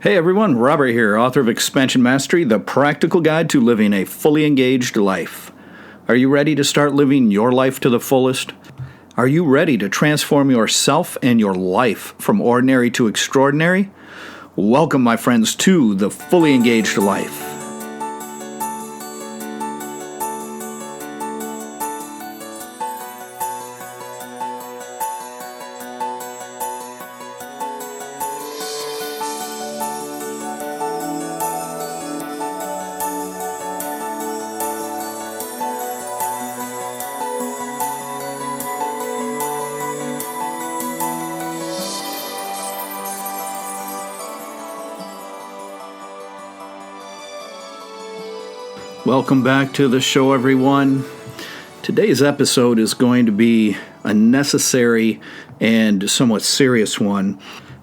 Hey everyone, Robert here, author of Expansion Mastery, the practical guide to living a fully engaged life. Are you ready to start living your life to the fullest? Are you ready to transform yourself and your life from ordinary to extraordinary? Welcome, my friends, to the Fully Engaged Life. Welcome back to the show, everyone. Today's episode is going to be a necessary and somewhat serious one,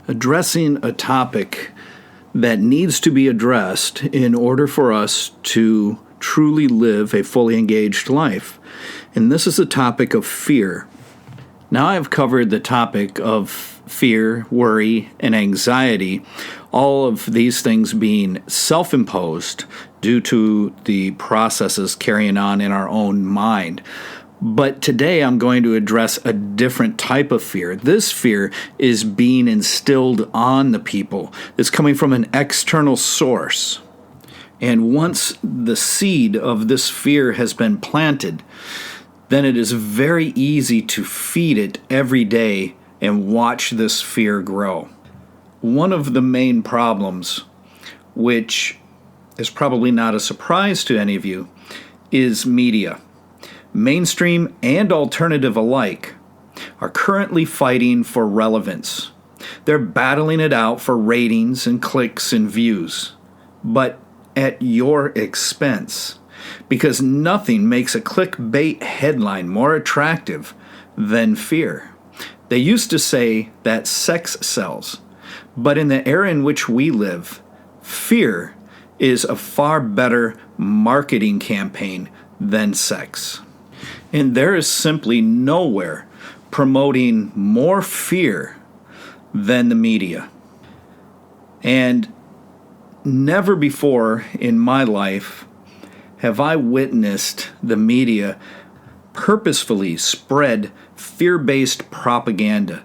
addressing a topic that needs to be addressed in order for us to truly live a fully engaged life. And this is the topic of fear. Now, I've covered the topic of fear, worry, and anxiety, all of these things being self-imposed due to the processes carrying on in our own mind. But today I'm going to address a different type of fear. This fear is being instilled on the people. It's coming from an external source. And once the seed of this fear has been planted, then it is very easy to feed it every day and watch this fear grow. One of the main problems, which is probably not a surprise to any of you, is media. Mainstream and alternative alike are currently fighting for relevance. They're battling it out for ratings and clicks and views, but at your expense, because nothing makes a clickbait headline more attractive than fear. They used to say that sex sells, but in the era in which we live, fear is a far better marketing campaign than sex. And there is simply nowhere promoting more fear than the media. And never before in my life have I witnessed the media purposefully spread fear-based propaganda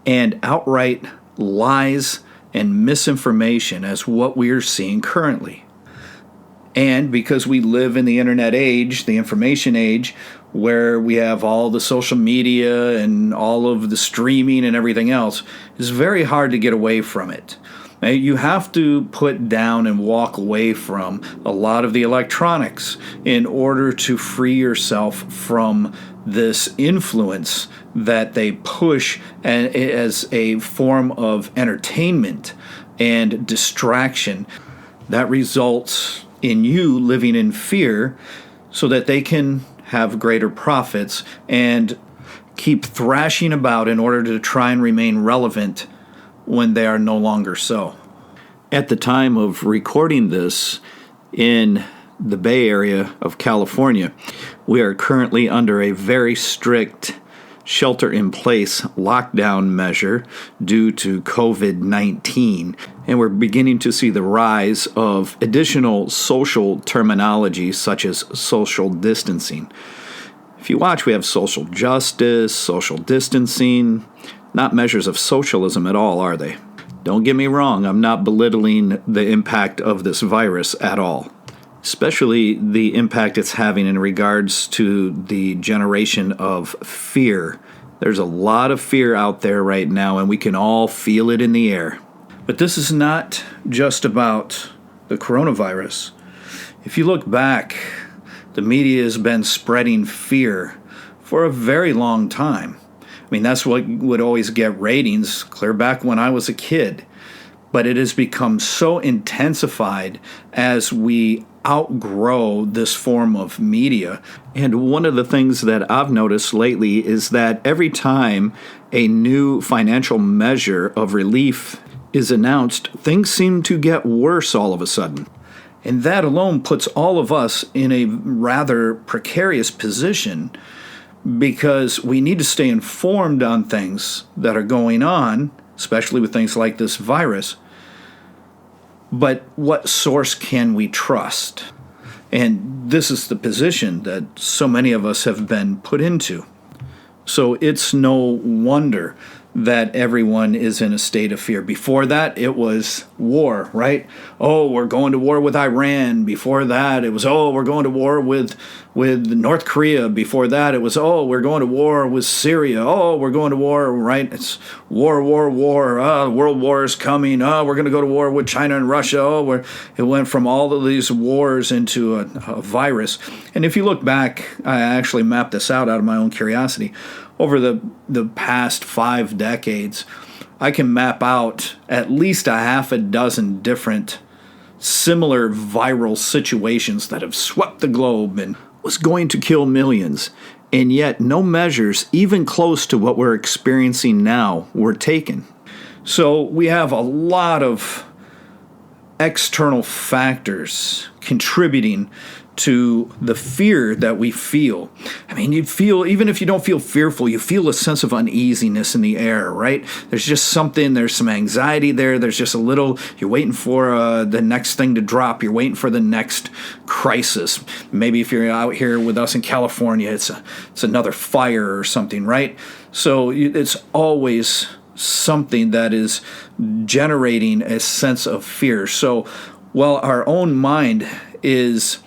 and outright lies and misinformation as what we're seeing currently. And because we live in the internet age, the information age, where we have all the social media and all of the streaming and everything else, it's very hard to get away from it. Now, you have to put down and walk away from a lot of the electronics in order to free yourself from this influence that they push as a form of entertainment and distraction that results in you living in fear so that they can have greater profits and keep thrashing about in order to try and remain relevant when they are no longer so. At the time of recording this in the Bay Area of California, we are currently under a very strict shelter-in-place lockdown measure due to COVID-19, and we're beginning to see the rise of additional social terminology such as social distancing. If you watch, we have social justice, social distancing, not measures of socialism at all, are they? Don't get me wrong, I'm not belittling the impact of this virus at all, especially the impact it's having in regards to the generation of fear. There's a lot of fear out there right now, and we can all feel it in the air. But this is not just about the coronavirus. If you look back, the media has been spreading fear for a very long time. I mean, that's what would always get ratings clear back when I was a kid. But it has become so intensified as we outgrow this form of media. And one of the things that I've noticed lately is that every time a new financial measure of relief is announced, things seem to get worse all of a sudden. And that alone puts all of us in a rather precarious position because we need to stay informed on things that are going on, especially with things like this virus. But what source can we trust? And this is the position that so many of us have been put into. So it's no wonder that everyone is in a state of fear. Before that, it was war, right? Oh, we're going to war with Iran. Before that, it was, oh, we're going to war with North Korea. Before that, it was, oh, we're going to war with Syria. Oh, we're going to war, right? It's war, war, war. World war is coming. Oh, we're going to go to war with China and Russia. Oh, it went from all of these wars into a virus. And if you look back, I actually mapped this out of my own curiosity. Over the past 5 decades, I can map out at least a half a dozen different similar viral situations that have swept the globe and was going to kill millions. And yet no measures even close to what we're experiencing now were taken. So we have a lot of external factors contributing to the fear that we feel. I mean, you feel, even if you don't feel fearful, you feel a sense of uneasiness in the air, right? There's just something, there's some anxiety there. There's just a little, you're waiting for the next thing to drop. You're waiting for the next crisis. Maybe if you're out here with us in California, it's another fire or something, right? So it's always something that is generating a sense of fear. So while our own mind is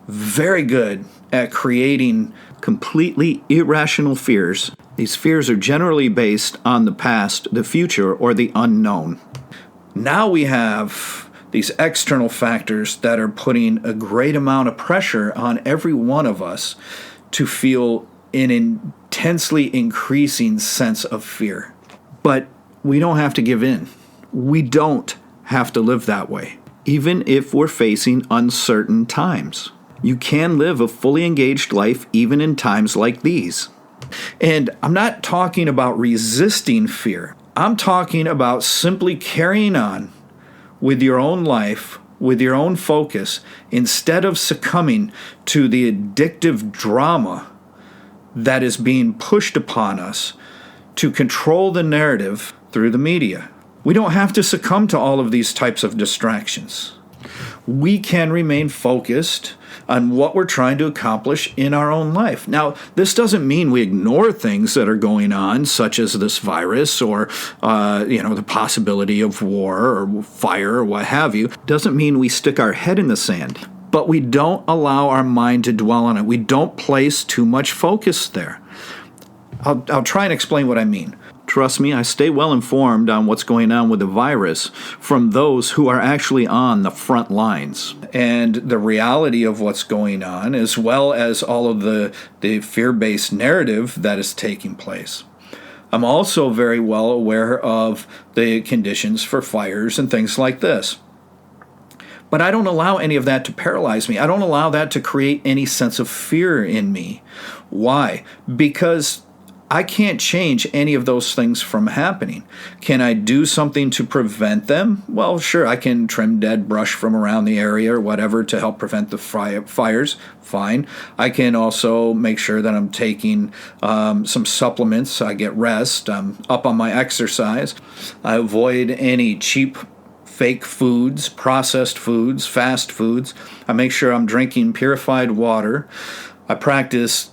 very good at creating completely irrational fears, these fears are generally based on the past, the future, or the unknown. Now we have these external factors that are putting a great amount of pressure on every one of us to feel an intensely increasing sense of fear. But we don't have to give in. We don't have to live that way, even if we're facing uncertain times. You can live a fully engaged life even in times like these. And I'm not talking about resisting fear. I'm talking about simply carrying on with your own life, with your own focus, instead of succumbing to the addictive drama that is being pushed upon us to control the narrative through the media. We don't have to succumb to all of these types of distractions. We can remain focused on what we're trying to accomplish in our own life. Now, this doesn't mean we ignore things that are going on, such as this virus or, the possibility of war or fire or what have you. Doesn't mean we stick our head in the sand, but we don't allow our mind to dwell on it. We don't place too much focus there. I'll try and explain what I mean. Trust me, I stay well informed on what's going on with the virus from those who are actually on the front lines. And the reality of what's going on, as well as all of the fear-based narrative that is taking place. I'm also very well aware of the conditions for fires and things like this. But I don't allow any of that to paralyze me. I don't allow that to create any sense of fear in me. Why? Because I can't change any of those things from happening. Can I do something to prevent them? Well, sure, I can trim dead brush from around the area or whatever to help prevent the fires. Fine. I can also make sure that I'm taking some supplements. I get rest. I'm up on my exercise. I avoid any cheap fake foods, processed foods, fast foods. I make sure I'm drinking purified water. I practice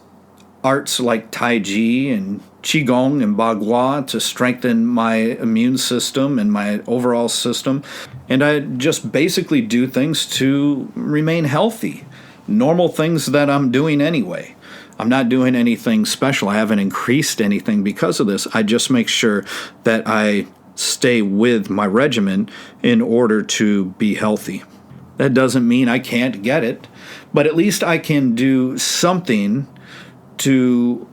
arts like Tai Chi and Qigong and Bagua to strengthen my immune system and my overall system. And I just basically do things to remain healthy. Normal things that I'm doing anyway. I'm not doing anything special. I haven't increased anything because of this. I just make sure that I stay with my regimen in order to be healthy. That doesn't mean I can't get it, but at least I can do something to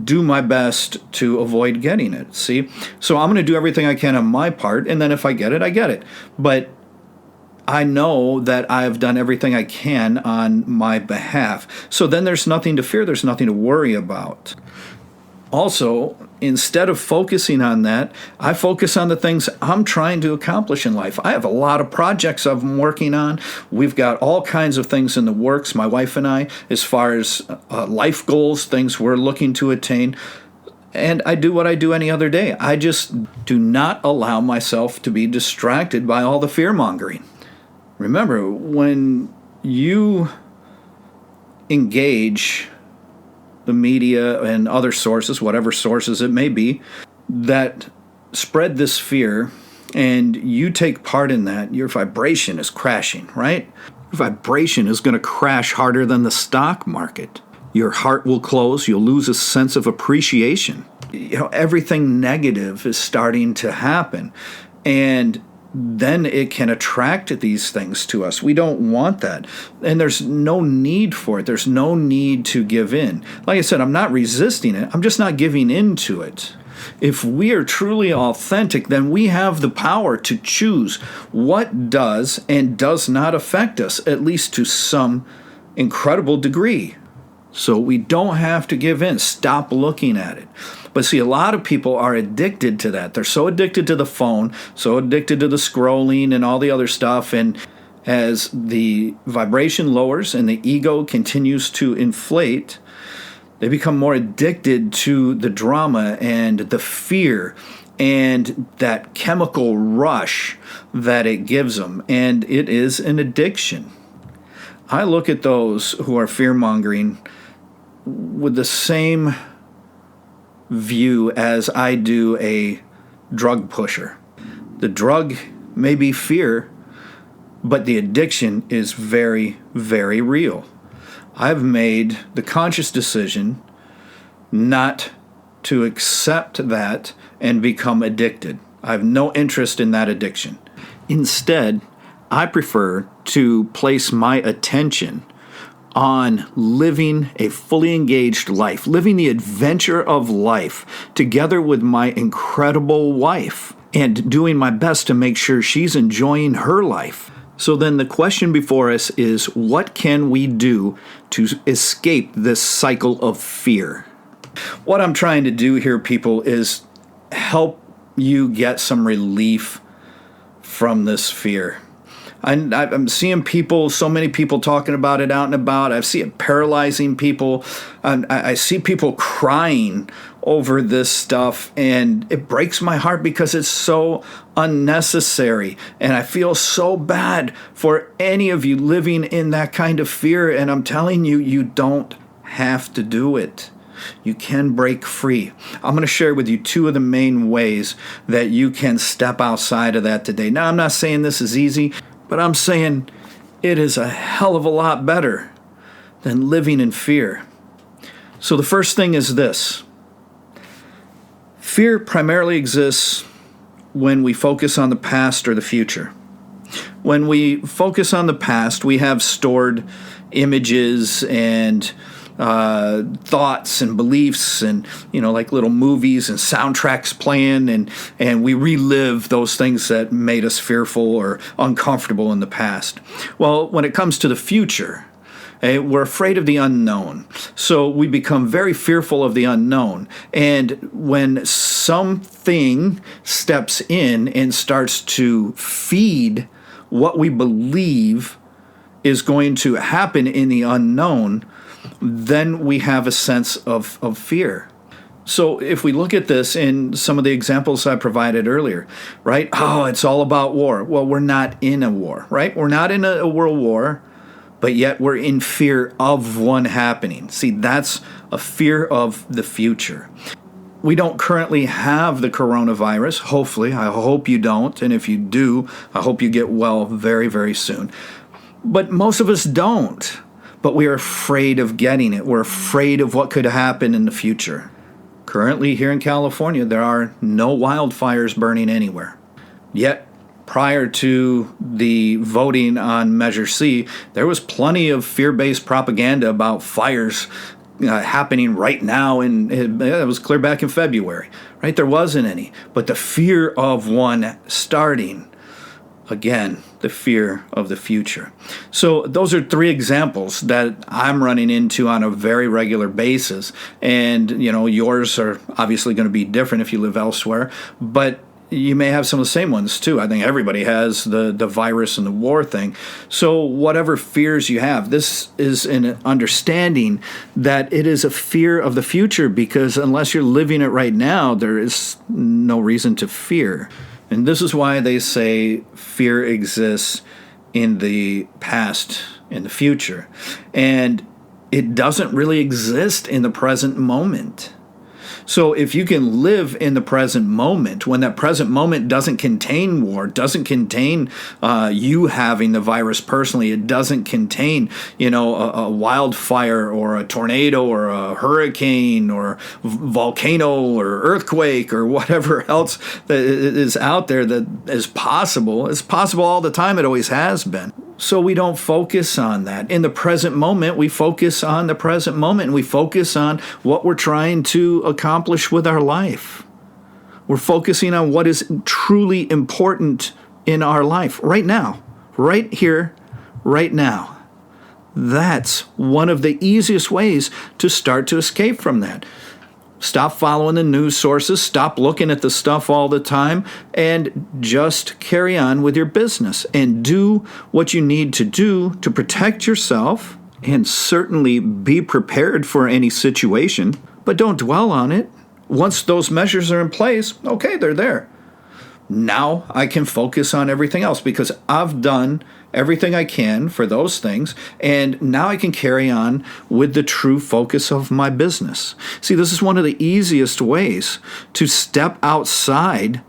do my best to avoid getting it, see? So I'm going to do everything I can on my part, and then if I get it, I get it. But I know that I've done everything I can on my behalf. So then there's nothing to fear, there's nothing to worry about. Also, instead of focusing on that, I focus on the things I'm trying to accomplish in life. I have a lot of projects I'm working on. We've got all kinds of things in the works, my wife and I, as far as life goals, things we're looking to attain. And I do what I do any other day. I just do not allow myself to be distracted by all the fear-mongering. Remember, when you engage the media and other sources, whatever sources it may be, that spread this fear, and you take part in that, your vibration is crashing, right? Your vibration is going to crash harder than the stock market. Your heart will close. You'll lose a sense of appreciation. Everything negative is starting to happen. And then it can attract these things to us. We don't want that. And there's no need for it. There's no need to give in. Like I said, I'm not resisting it. I'm just not giving in to it. If we are truly authentic, then we have the power to choose what does and does not affect us, at least to some incredible degree. So we don't have to give in. Stop looking at it. But see, a lot of people are addicted to that. They're so addicted to the phone, so addicted to the scrolling and all the other stuff. And as the vibration lowers and the ego continues to inflate, they become more addicted to the drama and the fear and that chemical rush that it gives them. And it is an addiction. I look at those who are fear-mongering with the same view as I do a drug pusher. The drug may be fear, but the addiction is very, very real. I've made the conscious decision not to accept that and become addicted. I have no interest in that addiction. Instead, I prefer to place my attention on living a fully engaged life, living the adventure of life together with my incredible wife, and doing my best to make sure she's enjoying her life. So then the question before us is, what can we do to escape this cycle of fear? What I'm trying to do here, people, is help you get some relief from this fear. I'm seeing people, so many people talking about it out and about. I see it paralyzing people. I see people crying over this stuff, and it breaks my heart because it's so unnecessary. And I feel so bad for any of you living in that kind of fear. And I'm telling you, you don't have to do it. You can break free. I'm going to share with you two of the main ways that you can step outside of that today. Now, I'm not saying this is easy, but I'm saying it is a hell of a lot better than living in fear. So the first thing is this. Fear primarily exists when we focus on the past or the future. When we focus on the past, we have stored images and thoughts and beliefs and, like little movies and soundtracks playing, and we relive those things that made us fearful or uncomfortable in the past. Well, when it comes to the future, we're afraid of the unknown. So we become very fearful of the unknown. And when something steps in and starts to feed what we believe is going to happen in the unknown, then we have a sense of fear. So if we look at this in some of the examples I provided earlier, right? Oh, it's all about war. Well, we're not in a war, right? We're not in a world war, but yet we're in fear of one happening. See, that's a fear of the future. We don't currently have the coronavirus. Hopefully, I hope you don't. And if you do, I hope you get well very, very soon. But most of us don't. But we are afraid of getting it. We're afraid of what could happen in the future. Currently, here in California, there are no wildfires burning anywhere. Yet, prior to the voting on Measure C, there was plenty of fear-based propaganda about fires happening right now, and it was clear back in February, right? There wasn't any. But the fear of one starting, again, the fear of the future. So those are three examples that I'm running into on a very regular basis. And, yours are obviously going to be different if you live elsewhere, but you may have some of the same ones too. I think everybody has the virus and the war thing. So whatever fears you have, this is an understanding that it is a fear of the future, because unless you're living it right now, there is no reason to fear. And this is why they say fear exists in the past, in the future. And it doesn't really exist in the present moment. So if you can live in the present moment, when that present moment doesn't contain war, doesn't contain you having the virus personally, it doesn't contain, a wildfire or a tornado or a hurricane or volcano or earthquake or whatever else that is out there that is possible. It's possible all the time. It always has been. So we don't focus on that. In the present moment, we focus on the present moment, and we focus on what we're trying to accomplish with our life. We're focusing on what is truly important in our life right now, right here, right now. That's one of the easiest ways to start to escape from that. Stop following the news sources, stop looking at the stuff all the time, and just carry on with your business and do what you need to do to protect yourself, and certainly be prepared for any situation, but don't dwell on it. Once those measures are in place, okay, they're there. Now I can focus on everything else because I've done everything I can for those things, and now I can carry on with the true focus of my business. See, this is one of the easiest ways to step outside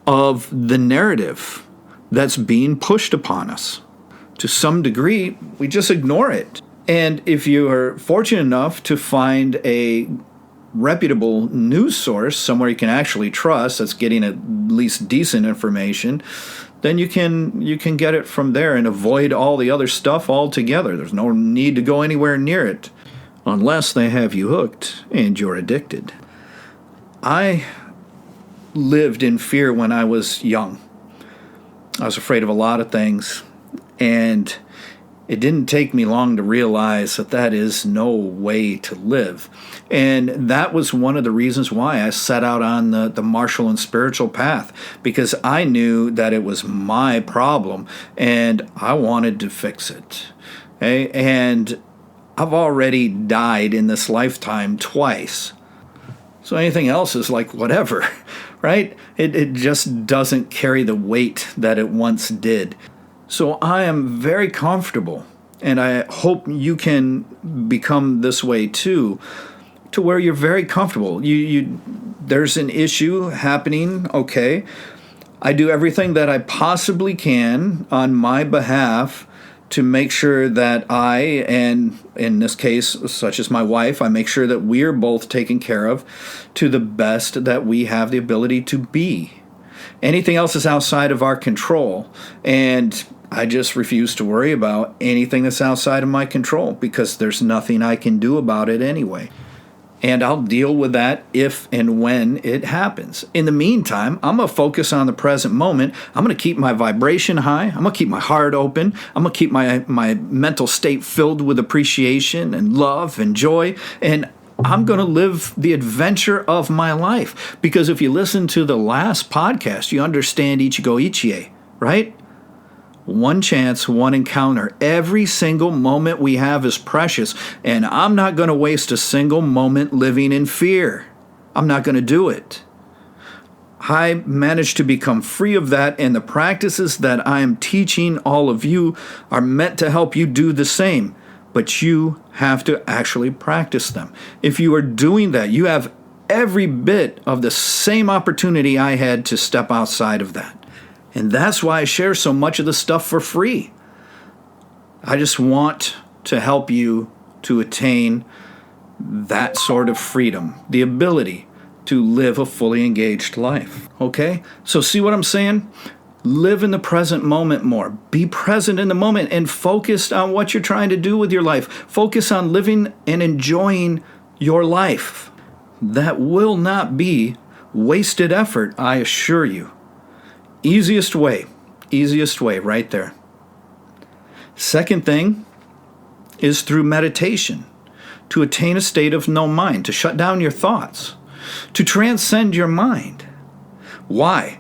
of the narrative that's being pushed upon us. To some degree, we just ignore it. And if you are fortunate enough to find a reputable news source, somewhere you can actually trust, that's getting at least decent information, then you can get it from there and avoid all the other stuff altogether. There's no need to go anywhere near it unless they have you hooked and you're addicted. I lived in fear when I was young. I was afraid of a lot of things, and it didn't take me long to realize that that is no way to live. And that was one of the reasons why I set out on the martial and spiritual path, because I knew that it was my problem and I wanted to fix it. Okay? And I've already died in this lifetime twice. So anything else is like whatever, right? It just doesn't carry the weight that it once did. So I am very comfortable, and I hope you can become this way too, to where you're very comfortable. There's an issue happening, okay. I do everything that I possibly can on my behalf to make sure that I, and in this case, such as my wife, I make sure that we're both taken care of to the best that we have the ability to be. Anything else is outside of our control, and I just refuse to worry about anything that's outside of my control because there's nothing I can do about it anyway. And I'll deal with that if and when it happens. In the meantime, I'm going to focus on the present moment. I'm going to keep my vibration high. I'm going to keep my heart open. I'm going to keep my mental state filled with appreciation and love and joy. And I'm going to live the adventure of my life. Because if you listen to the last podcast, you understand Ichigo Ichie, right? One chance, one encounter. Every single moment we have is precious, and I'm not going to waste a single moment living in fear. I'm not going to do it. I managed to become free of that, and the practices that I am teaching all of you are meant to help you do the same, but you have to actually practice them. If you are doing that, you have every bit of the same opportunity I had to step outside of that. And that's why I share so much of the stuff for free. I just want to help you to attain that sort of freedom, the ability to live a fully engaged life. Okay? So see what I'm saying? Live in the present moment more. Be present in the moment and focus on what you're trying to do with your life. Focus on living and enjoying your life. That will not be wasted effort, I assure you. Easiest way right there. Second thing is through meditation, to attain a state of no mind, to shut down your thoughts, to transcend your mind. Why?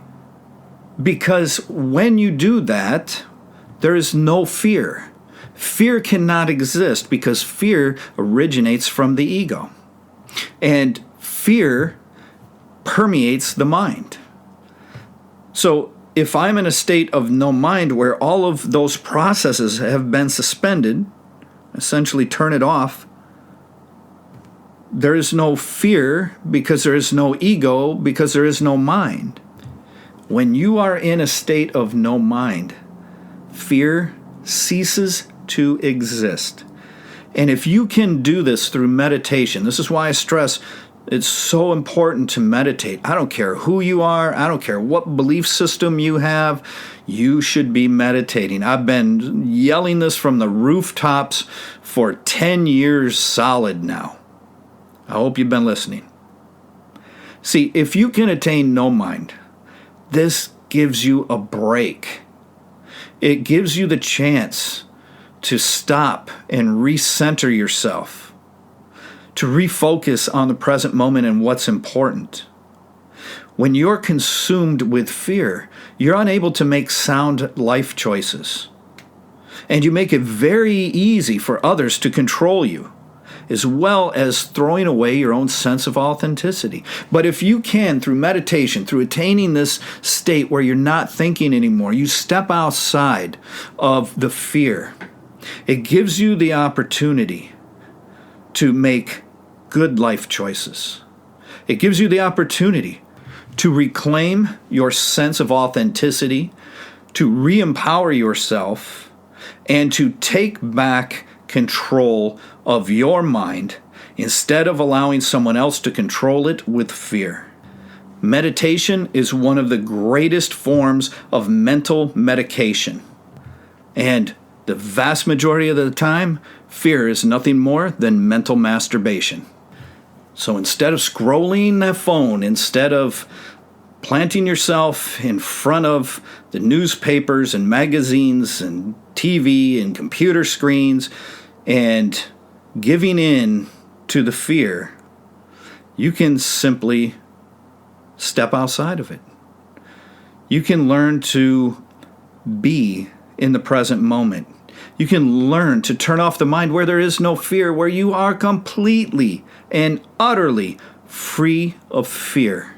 Because when you do that, there is no fear. Fear cannot exist because fear originates from the ego. And fear permeates the mind. So if I'm in a state of no mind where all of those processes have been suspended, essentially turn it off, there is no fear because there is no ego because there is no mind. When you are in a state of no mind, fear ceases to exist. And if you can do this through meditation, this is why I stress it's so important to meditate. I don't care who you are. I don't care what belief system you have. You should be meditating. I've been yelling this from the rooftops for 10 years solid now. I hope you've been listening. See, if you can attain no mind, this gives you a break. It gives you the chance to stop and recenter yourself, to refocus on the present moment and what's important. When you're consumed with fear, you're unable to make sound life choices. And you make it very easy for others to control you, as well as throwing away your own sense of authenticity. But if you can, through meditation, through attaining this state where you're not thinking anymore, you step outside of the fear, it gives you the opportunity to make good life choices. It gives you the opportunity to reclaim your sense of authenticity, to re-empower yourself, and to take back control of your mind instead of allowing someone else to control it with fear. Meditation is one of the greatest forms of mental medication. And the vast majority of the time, fear is nothing more than mental masturbation. So instead of scrolling that phone, instead of planting yourself in front of the newspapers and magazines and TV and computer screens and giving in to the fear, you can simply step outside of it. You can learn to be in the present moment. You can learn to turn off the mind where there is no fear, where you are completely and utterly free of fear.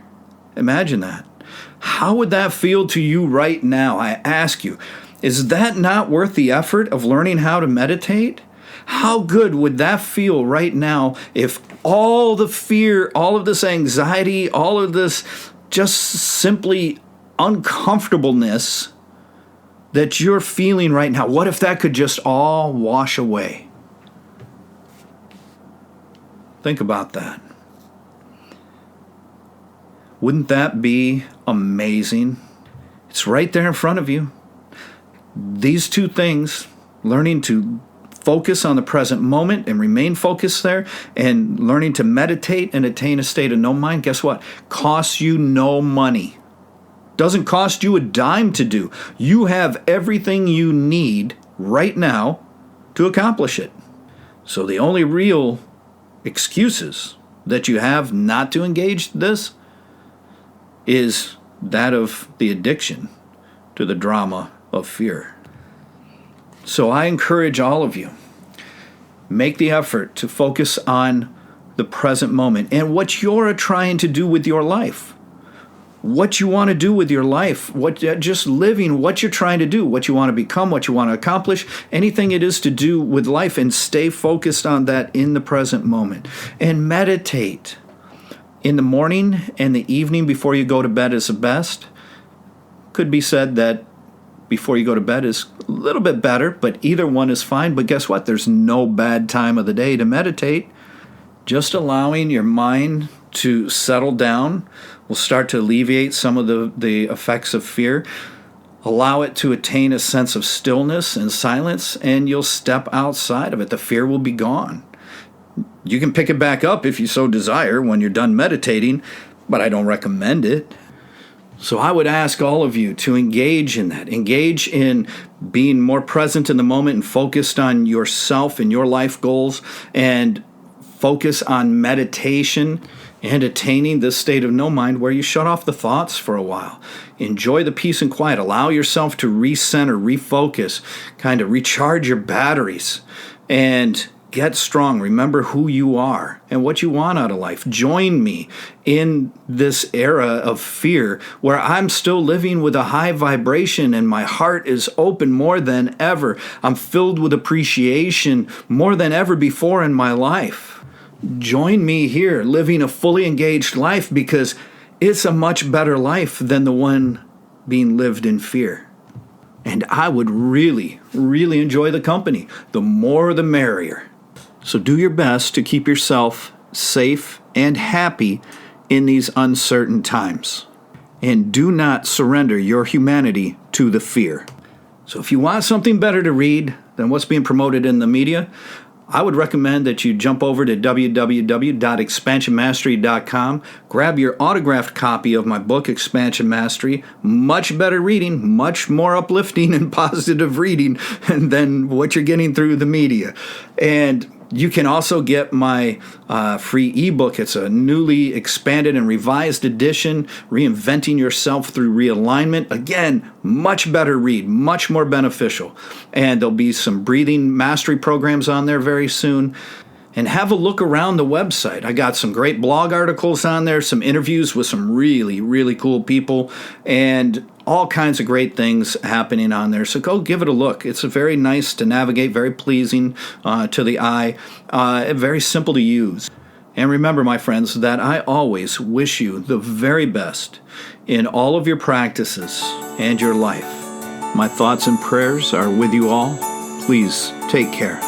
Imagine that. How would that feel to you right now? I ask you, is that not worth the effort of learning how to meditate? How good would that feel right now if all the fear, all of this anxiety, all of this just simply uncomfortableness that you're feeling right now, what if that could just all wash away? Think about that. Wouldn't that be amazing? It's right there in front of you. These two things, learning to focus on the present moment and remain focused there, and learning to meditate and attain a state of no mind, guess what? Costs you no money. Doesn't cost you a dime to do. You have everything you need right now to accomplish it. So the only real excuses that you have not to engage this is that of the addiction to the drama of fear. So I encourage all of you, make the effort to focus on the present moment and what you're trying to do with your life. What you want to do with your life, just living what you're trying to do, what you want to become, what you want to accomplish, anything it is to do with life, and stay focused on that in the present moment. And meditate. In the morning and the evening before you go to bed is the best. Could be said that before you go to bed is a little bit better, but either one is fine. But guess what? There's no bad time of the day to meditate. Just allowing your mind to settle down will start to alleviate some of the effects of fear. Allow it to attain a sense of stillness and silence, and you'll step outside of it. The fear will be gone. You can pick it back up if you so desire when you're done meditating, but I don't recommend it. So I would ask all of you to engage in that. Engage in being more present in the moment and focused on yourself and your life goals, and focus on meditation and attaining this state of no mind where you shut off the thoughts for a while. Enjoy the peace and quiet. Allow yourself to recenter, refocus, kind of recharge your batteries, and Get strong. Remember who you are and what you want out of life. Join me in this era of fear where I'm still living with a high vibration and my heart is open more than ever. I'm filled with appreciation more than ever before in my life. Join me here living a fully engaged life because it's a much better life than the one being lived in fear. And I would really, really enjoy the company. The more the merrier. So do your best to keep yourself safe and happy in these uncertain times. And do not surrender your humanity to the fear. So if you want something better to read than what's being promoted in the media, I would recommend that you jump over to www.expansionmastery.com, grab your autographed copy of my book, Expansion Mastery. Much better reading, much more uplifting and positive reading than what you're getting through the media. And you can also get my free ebook. It's a newly expanded and revised edition, Reinventing Yourself Through Realignment. Again, much better read, much more beneficial. And there'll be some breathing mastery programs on there very soon. And have a look around the website. I got some great blog articles on there, some interviews with some really, really cool people, and all kinds of great things happening on there. So go give it a look. It's very nice to navigate, very pleasing to the eye, very simple to use. And remember, my friends, that I always wish you the very best in all of your practices and your life. My thoughts and prayers are with you all. Please take care.